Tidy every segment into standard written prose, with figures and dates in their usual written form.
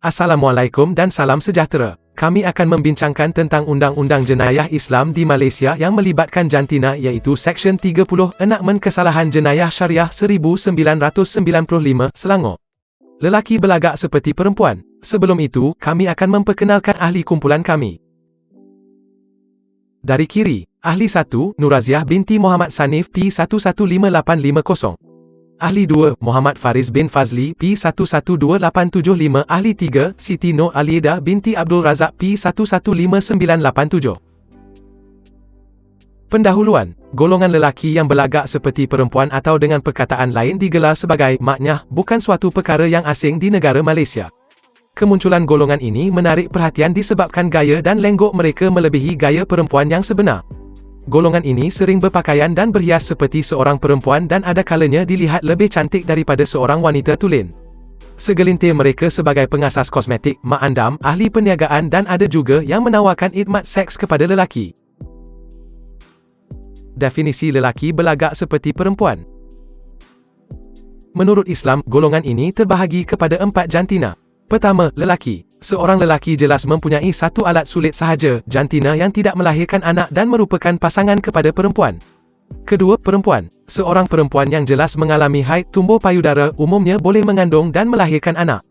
Assalamualaikum dan salam sejahtera. Kami akan membincangkan tentang Undang-Undang Jenayah Islam di Malaysia yang melibatkan jantina iaitu Seksyen 30 Enakmen Kesalahan Jenayah Syariah 1995 Selangor. Lelaki belagak seperti perempuan. Sebelum itu, kami akan memperkenalkan ahli kumpulan kami. Dari kiri, Ahli 1, Nuraziah binti Muhammad Sanif P115850. Ahli 2, Muhammad Faris bin Fazli P112875. Ahli 3, Siti Nur Alieda binti Abdul Razak P115987. Pendahuluan, golongan lelaki yang belagak seperti perempuan atau dengan perkataan lain digelar sebagai maknyah bukan suatu perkara yang asing di negara Malaysia. Kemunculan golongan ini menarik perhatian disebabkan gaya dan lenggok mereka melebihi gaya perempuan yang sebenar. Golongan ini sering berpakaian dan berhias seperti seorang perempuan dan ada kalanya dilihat lebih cantik daripada seorang wanita tulen. Segelintir mereka sebagai pengasas kosmetik, mak andam, ahli perniagaan dan ada juga yang menawarkan khidmat seks kepada lelaki. Definisi lelaki belagak seperti perempuan. Menurut Islam, golongan ini terbahagi kepada 4 jantina. Pertama, lelaki. Seorang lelaki jelas mempunyai satu alat sulit sahaja, jantina yang tidak melahirkan anak dan merupakan pasangan kepada perempuan. Kedua, perempuan. Seorang perempuan yang jelas mengalami haid tumbuh payudara umumnya boleh mengandung dan melahirkan anak.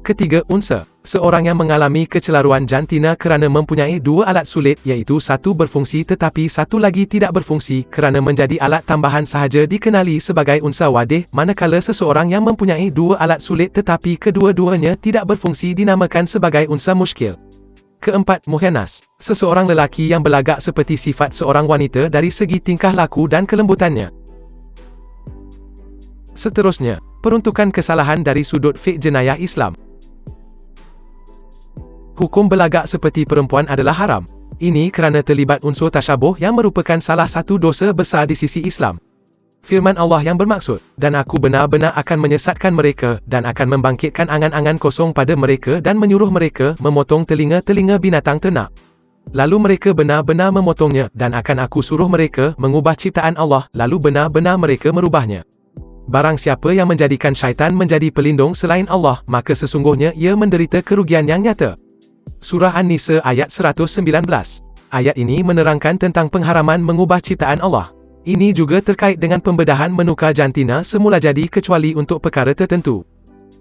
Ketiga, unsa. Seorang yang mengalami kecelaruan jantina kerana mempunyai 2 alat sulit iaitu satu berfungsi tetapi satu lagi tidak berfungsi kerana menjadi alat tambahan sahaja dikenali sebagai unsa wadih, manakala seseorang yang mempunyai 2 alat sulit tetapi kedua-duanya tidak berfungsi dinamakan sebagai unsa muskil. Keempat, muhyanas. Seseorang lelaki yang belagak seperti sifat seorang wanita dari segi tingkah laku dan kelembutannya. Seterusnya, peruntukan kesalahan dari sudut fiqh jenayah Islam. Hukum belagak seperti perempuan adalah haram. Ini kerana terlibat unsur tasyabuh yang merupakan salah satu dosa besar di sisi Islam. Firman Allah yang bermaksud, "Dan aku benar-benar akan menyesatkan mereka, dan akan membangkitkan angan-angan kosong pada mereka dan menyuruh mereka memotong telinga-telinga binatang ternak. Lalu mereka benar-benar memotongnya, dan akan aku suruh mereka mengubah ciptaan Allah, lalu benar-benar mereka merubahnya. Barang siapa yang menjadikan syaitan menjadi pelindung selain Allah, maka sesungguhnya ia menderita kerugian yang nyata." Surah An-Nisa ayat 119. Ayat ini menerangkan tentang pengharaman mengubah ciptaan Allah. Ini juga terkait dengan pembedahan menukar jantina semula jadi kecuali untuk perkara tertentu.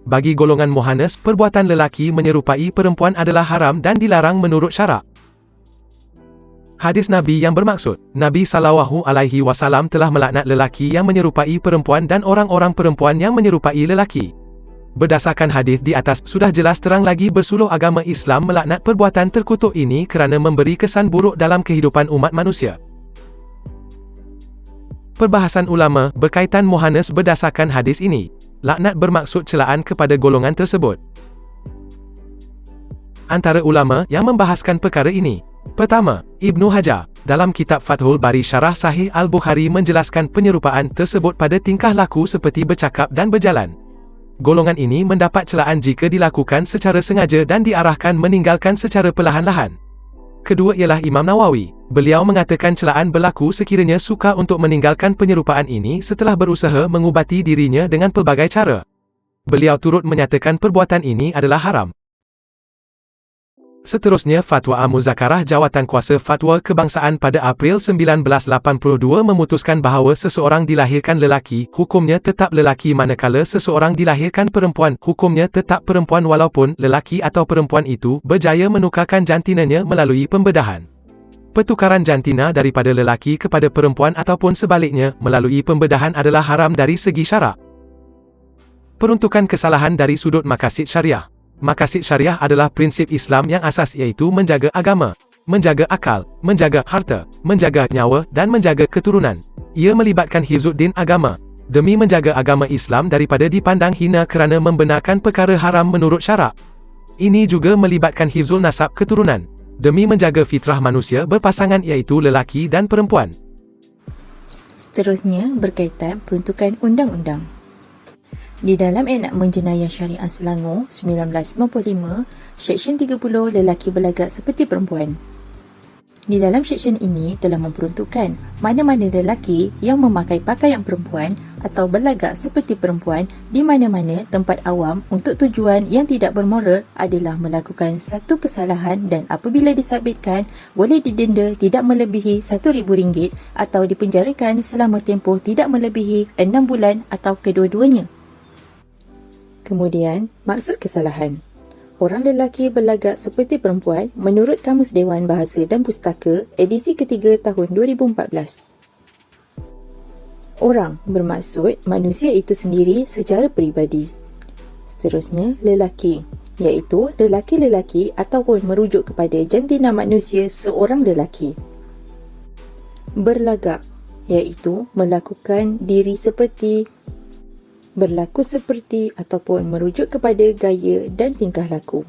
Bagi golongan muhannas, perbuatan lelaki menyerupai perempuan adalah haram dan dilarang menurut syarak. Hadis Nabi yang bermaksud, Nabi SAW telah melaknat lelaki yang menyerupai perempuan dan orang-orang perempuan yang menyerupai lelaki. Berdasarkan hadis di atas, sudah jelas terang lagi bersuluh agama Islam melaknat perbuatan terkutuk ini kerana memberi kesan buruk dalam kehidupan umat manusia. Perbahasan ulama berkaitan muhannas berdasarkan hadis ini. Laknat bermaksud celaan kepada golongan tersebut. Antara ulama yang membahaskan perkara ini. Pertama, Ibnu Hajar. Dalam kitab Fathul Bari Syarah Sahih Al-Bukhari menjelaskan penyerupaan tersebut pada tingkah laku seperti bercakap dan berjalan. Golongan ini mendapat celaan jika dilakukan secara sengaja dan diarahkan meninggalkan secara perlahan-lahan. Kedua ialah Imam Nawawi. Beliau mengatakan celaan berlaku sekiranya suka untuk meninggalkan penyerupaan ini setelah berusaha mengubati dirinya dengan pelbagai cara. Beliau turut menyatakan perbuatan ini adalah haram. Seterusnya, Fatwa Al-Muzakarah Jawatan Kuasa Fatwa Kebangsaan pada April 1982 memutuskan bahawa seseorang dilahirkan lelaki, hukumnya tetap lelaki manakala seseorang dilahirkan perempuan, hukumnya tetap perempuan walaupun lelaki atau perempuan itu berjaya menukarkan jantinanya melalui pembedahan. Pertukaran jantina daripada lelaki kepada perempuan ataupun sebaliknya melalui pembedahan adalah haram dari segi syarak. Peruntukan kesalahan dari sudut maqasid syariah. Maqasid syariah adalah prinsip Islam yang asas iaitu menjaga agama, menjaga akal, menjaga harta, menjaga nyawa dan menjaga keturunan. Ia melibatkan hifzuddin agama, demi menjaga agama Islam daripada dipandang hina kerana membenarkan perkara haram menurut syarak. Ini juga melibatkan hifzul nasab keturunan, demi menjaga fitrah manusia berpasangan iaitu lelaki dan perempuan. Seterusnya, berkaitan peruntukan undang-undang. Di dalam Enakmen Jenayah Syariah Selangor 1995, Seksyen 30 lelaki belagak seperti perempuan. Di dalam seksyen ini telah memperuntukkan mana-mana lelaki yang memakai pakaian perempuan atau berlagak seperti perempuan di mana-mana tempat awam untuk tujuan yang tidak bermoral adalah melakukan satu kesalahan dan apabila disabitkan boleh didenda tidak melebihi RM1,000 atau dipenjarakan selama tempoh tidak melebihi 6 bulan atau kedua-duanya. Kemudian, maksud kesalahan. Orang lelaki berlagak seperti perempuan menurut Kamus Dewan Bahasa dan Pustaka edisi ketiga tahun 2014. Orang bermaksud manusia itu sendiri secara peribadi. Seterusnya, lelaki, iaitu lelaki-lelaki ataupun merujuk kepada jantina manusia seorang lelaki. Berlagak, iaitu melakukan diri seperti, berlaku seperti ataupun merujuk kepada gaya dan tingkah laku.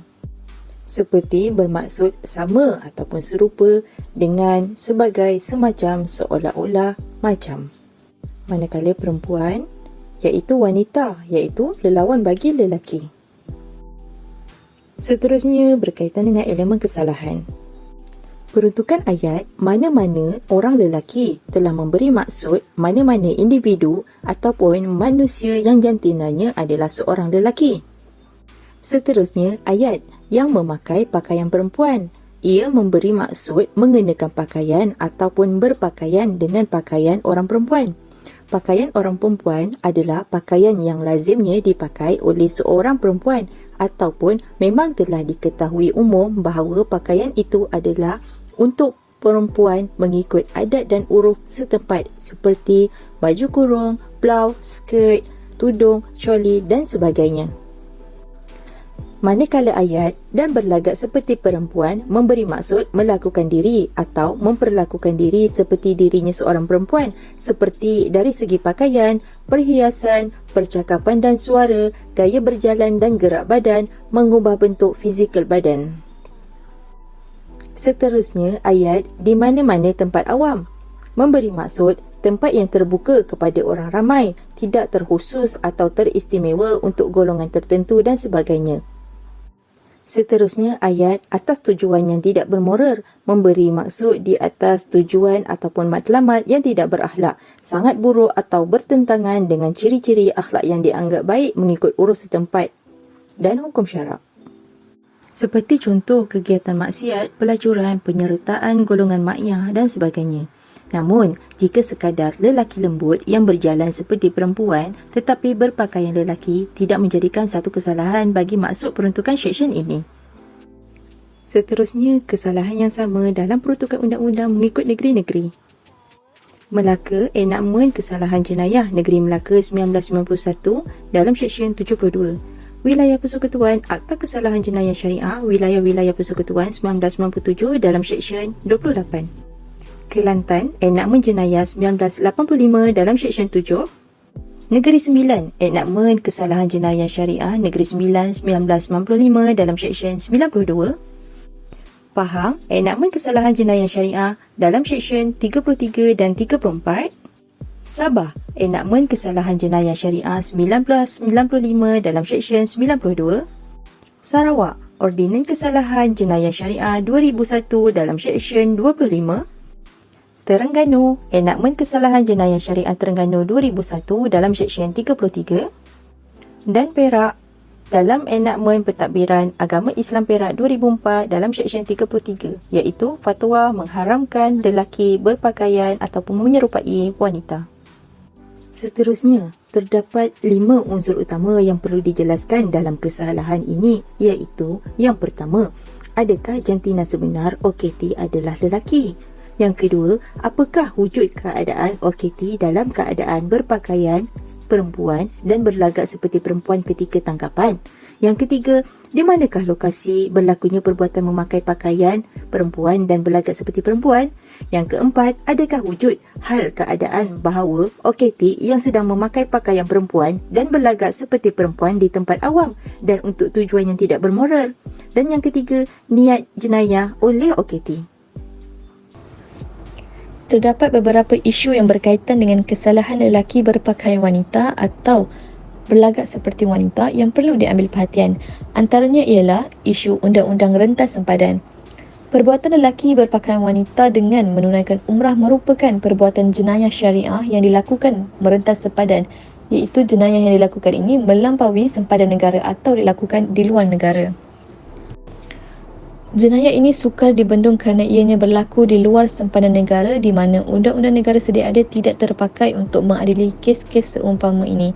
Seperti bermaksud sama ataupun serupa dengan sebagai semacam seolah-olah macam. Manakala perempuan, iaitu wanita, iaitu lelawan bagi lelaki. Seterusnya berkaitan dengan elemen kesalahan. Peruntukan ayat mana-mana orang lelaki telah memberi maksud mana-mana individu ataupun manusia yang jantinanya adalah seorang lelaki. Seterusnya, ayat yang memakai pakaian perempuan. Ia memberi maksud mengenakan pakaian ataupun berpakaian dengan pakaian orang perempuan. Pakaian orang perempuan adalah pakaian yang lazimnya dipakai oleh seorang perempuan ataupun memang telah diketahui umum bahawa pakaian itu adalah untuk perempuan mengikut adat dan uruf setempat seperti baju kurung, blau, skirt, tudung, coli dan sebagainya. Manakala ayat dan berlagak seperti perempuan memberi maksud melakukan diri atau memperlakukan diri seperti dirinya seorang perempuan seperti dari segi pakaian, perhiasan, percakapan dan suara, gaya berjalan dan gerak badan, mengubah bentuk fizikal badan. Seterusnya, ayat di mana-mana tempat awam memberi maksud tempat yang terbuka kepada orang ramai, tidak terkhusus atau teristimewa untuk golongan tertentu dan sebagainya. Seterusnya, ayat atas tujuan yang tidak bermoral memberi maksud di atas tujuan ataupun matlamat yang tidak berakhlak, sangat buruk atau bertentangan dengan ciri-ciri akhlak yang dianggap baik mengikut urus setempat dan hukum syarak. Seperti contoh kegiatan maksiat, pelacuran, penyertaan golongan makyah dan sebagainya. Namun, jika sekadar lelaki lembut yang berjalan seperti perempuan tetapi berpakaian lelaki tidak menjadikan satu kesalahan bagi maksud peruntukan seksyen ini. Seterusnya, kesalahan yang sama dalam peruntukan undang-undang mengikut negeri-negeri. Melaka Enakmen Kesalahan Jenayah Negeri Melaka 1991 dalam seksyen 72. Wilayah Persekutuan Akta Kesalahan Jenayah Syariah Wilayah-Wilayah Persekutuan 1997 dalam seksyen 28. Kelantan Enakmen Jenayah 1985 dalam seksyen 7. Negeri Sembilan Enakmen Kesalahan Jenayah Syariah Negeri Sembilan 1995 dalam seksyen 92. Pahang Enakmen Kesalahan Jenayah Syariah dalam seksyen 33 dan 34. Sabah Enakmen Kesalahan Jenayah Syariah 1995 dalam seksyen 92. Sarawak Ordinan Kesalahan Jenayah Syariah 2001 dalam seksyen 25. Terengganu Enakmen Kesalahan Jenayah Syariah Terengganu 2001 dalam seksyen 33. Dan Perak dalam Enakmen Pentadbiran Agama Islam Perak 2004 dalam seksyen 33, iaitu fatwa mengharamkan lelaki berpakaian ataupun menyerupai wanita. Seterusnya, terdapat 5 unsur utama yang perlu dijelaskan dalam kesalahan ini, iaitu yang pertama, adakah jantina sebenar OKT adalah lelaki? Yang kedua, apakah wujud keadaan OKT dalam keadaan berpakaian perempuan dan berlagak seperti perempuan ketika tangkapan? Yang ketiga, di manakah lokasi berlakunya perbuatan memakai pakaian perempuan dan berlagak seperti perempuan? Yang keempat, adakah wujud hal keadaan bahawa OKT yang sedang memakai pakaian perempuan dan berlagak seperti perempuan di tempat awam dan untuk tujuan yang tidak bermoral? Dan yang ketiga, niat jenayah oleh OKT. Terdapat beberapa isu yang berkaitan dengan kesalahan lelaki berpakaian wanita atau berlagak seperti wanita yang perlu diambil perhatian. Antaranya ialah isu Undang-Undang Rentas Sempadan. Perbuatan lelaki berpakaian wanita dengan menunaikan umrah merupakan perbuatan jenayah syariah yang dilakukan merentas sepadan, iaitu jenayah yang dilakukan ini melampaui sempadan negara atau dilakukan di luar negara. Jenayah ini sukar dibendung kerana ianya berlaku di luar sempadan negara di mana undang-undang negara sedia ada tidak terpakai untuk mengadili kes-kes seumpama ini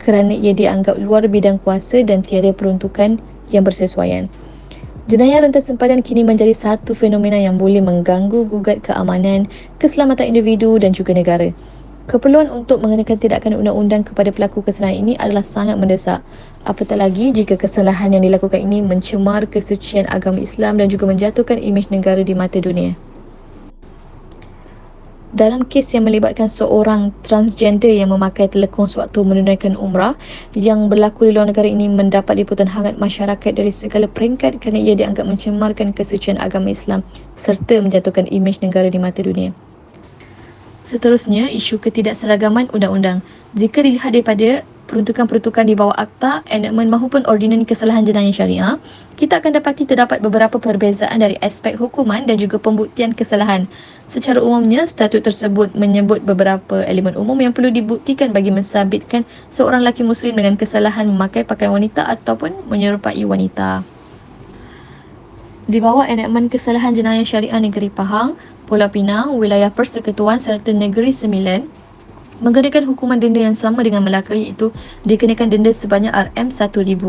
kerana ia dianggap luar bidang kuasa dan tiada peruntukan yang bersesuaian. Jenayah rentas sempadan kini menjadi satu fenomena yang boleh mengganggu gugat keamanan, keselamatan individu dan juga negara. Keperluan untuk mengenakan tindakan undang-undang kepada pelaku kesalahan ini adalah sangat mendesak. Apatah lagi jika kesalahan yang dilakukan ini mencemar kesucian agama Islam dan juga menjatuhkan imej negara di mata dunia. Dalam kes yang melibatkan seorang transgender yang memakai telekong sewaktu menunaikan umrah yang berlaku di luar negara ini mendapat liputan hangat masyarakat dari segala peringkat kerana ia dianggap mencemarkan kesucian agama Islam serta menjatuhkan imej negara di mata dunia. Seterusnya, isu ketidakseragaman undang-undang. Jika dilihat daripada peruntukan-peruntukan di bawah Akta, Enactment maupun Ordinan Kesalahan Jenayah Syariah, kita akan dapati terdapat beberapa perbezaan dari aspek hukuman dan juga pembuktian kesalahan. Secara umumnya, statut tersebut menyebut beberapa elemen umum yang perlu dibuktikan bagi mensabitkan seorang lelaki Muslim dengan kesalahan memakai pakaian wanita ataupun menyerupai wanita. Di bawah Enactment Kesalahan Jenayah Syariah Negeri Pahang, Pulau Pinang, Wilayah Persekutuan serta Negeri Sembilan menggunakan hukuman denda yang sama dengan Melaka iaitu dikenakan denda sebanyak RM1,000.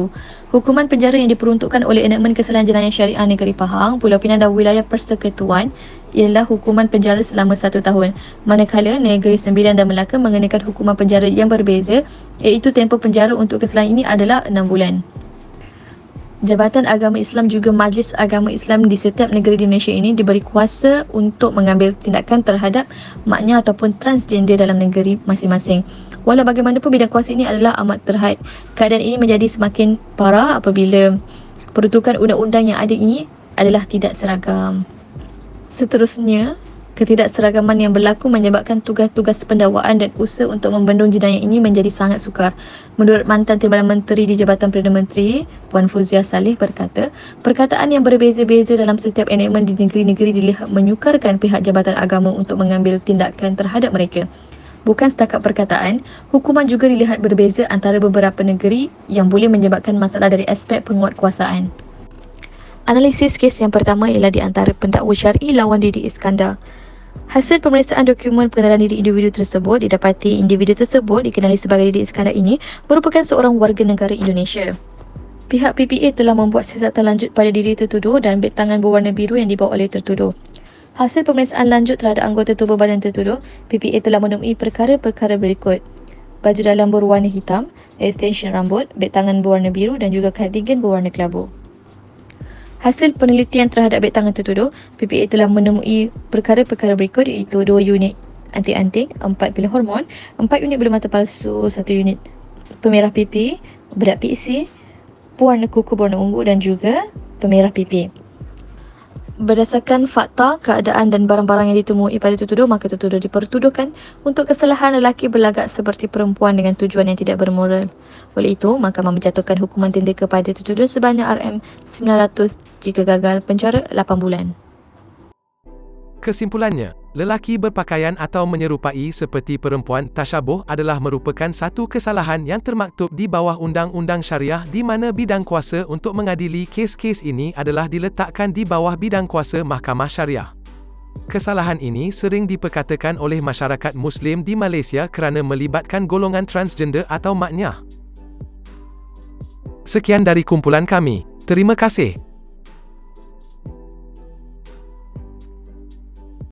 Hukuman penjara yang diperuntukkan oleh Enactment Kesalahan Jenayah Syariah Negeri Pahang, Pulau Pinang dan Wilayah Persekutuan ialah hukuman penjara selama 1 tahun. Manakala Negeri Sembilan dan Melaka mengenakan hukuman penjara yang berbeza iaitu tempoh penjara untuk kesalahan ini adalah 6 bulan. Jabatan Agama Islam juga Majlis Agama Islam di setiap negeri di Malaysia ini diberi kuasa untuk mengambil tindakan terhadap maknya ataupun transgender dalam negeri masing-masing. Walau bagaimanapun bidang kuasa ini adalah amat terhad. Keadaan ini menjadi semakin parah apabila peruntukan undang-undang yang ada ini adalah tidak seragam. Seterusnya, ketidakseragaman yang berlaku menyebabkan tugas-tugas pendakwaan dan usaha untuk membendung jenayah ini menjadi sangat sukar. Menurut mantan Timbalan Menteri di Jabatan Perdana Menteri, Puan Fuzia Saleh berkata, perkataan yang berbeza-beza dalam setiap enactment di negeri-negeri dilihat menyukarkan pihak Jabatan Agama untuk mengambil tindakan terhadap mereka. Bukan setakat perkataan, hukuman juga dilihat berbeza antara beberapa negeri yang boleh menyebabkan masalah dari aspek penguatkuasaan. Analisis kes yang pertama ialah di antara pendakwa syar'i lawan Didi Iskandar. Hasil pemeriksaan dokumen pengenalan diri individu tersebut didapati individu tersebut dikenali sebagai Didi Iskandar ini merupakan seorang warga negara Indonesia. Pihak PPA telah membuat siasatan lanjut pada diri tertuduh dan beg tangan berwarna biru yang dibawa oleh tertuduh. Hasil pemeriksaan lanjut terhadap anggota tubuh badan tertuduh, PPA telah menemui perkara-perkara berikut: baju dalam berwarna hitam, extension rambut, beg tangan berwarna biru dan juga kardigan berwarna kelabu. Hasil penelitian terhadap beg tangan tertuduh, PPA telah menemui perkara-perkara berikut iaitu 2 unit anting-anting, 4 pilih hormon, 4 unit bulu mata palsu, 1 unit pemerah pipi, bedak PIC, pewarna kuku berwarna ungu dan juga pemerah pipi. Berdasarkan fakta, keadaan dan barang-barang yang ditemui pada tertuduh, maka tertuduh dipertuduhkan untuk kesalahan lelaki berlagak seperti perempuan dengan tujuan yang tidak bermoral. Oleh itu, mahkamah menjatuhkan hukuman denda kepada tertuduh sebanyak RM900 jika gagal penjara 8 bulan. Kesimpulannya, lelaki berpakaian atau menyerupai seperti perempuan tasyabuh adalah merupakan satu kesalahan yang termaktub di bawah undang-undang syariah di mana bidang kuasa untuk mengadili kes-kes ini adalah diletakkan di bawah bidang kuasa mahkamah syariah. Kesalahan ini sering diperkatakan oleh masyarakat Muslim di Malaysia kerana melibatkan golongan transgender atau maknya. Sekian dari kumpulan kami. Terima kasih.